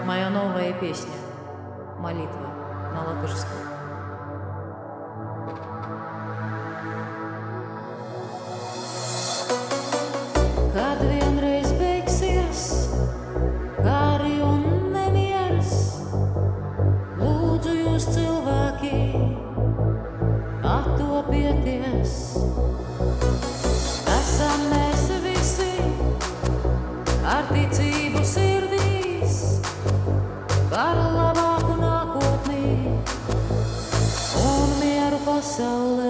Моя новая песня «Молитва» на латышском. Kad vienreiz beigsies kari un nemieras, lūdzu jūs cilvēki attopieties. Esam mēs visi ar ticību sirdīs par labāku nākotnī un mieru pasaulē.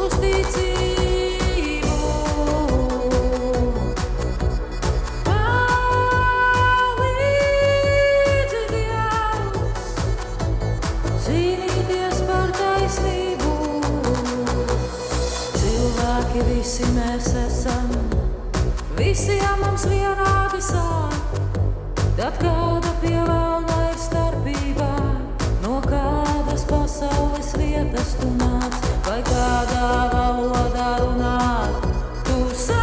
Uz ticību, palīdzi Dievs, cīnīties par taisnību. Cilvēki visi mēs esam, visiem mums vienādi sāp, tad kāda pie velna ir starpība, no kādas pasaules vietas tu nāc. Vai kādā valodā runāt, tu sāc.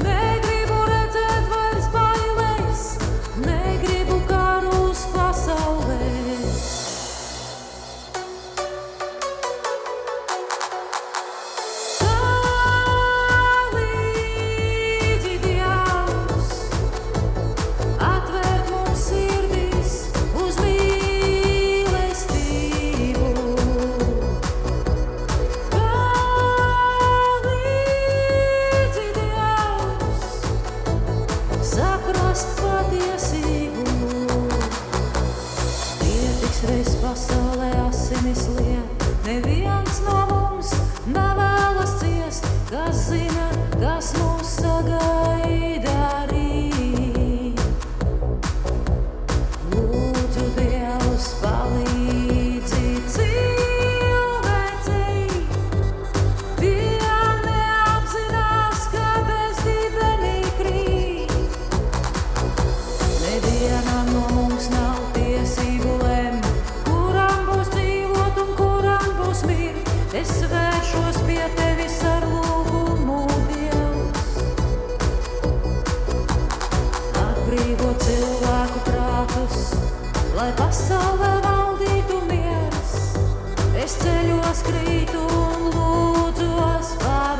Negribu redzēt vairs bailes, negribu karus pasaulē. Palīdzi Dievs, atvērt mums sirdīs uz reiz pasaulē asinis liet, neviens no mums nevēlas ciest, kas zina, kas mūs sagaida rīt. Lūdzu Dievs palīdzi cilvēcei, tie neapzinās, ka bezdibenī krīt. Nevienam no mums nav tiesību lemt, es vēršos pie tevis ar lūgumu, Dievs. Atbrīvo cilvēku prātus, lai pasaulē valdītu miers. Es ceļos krītu un lūdzos par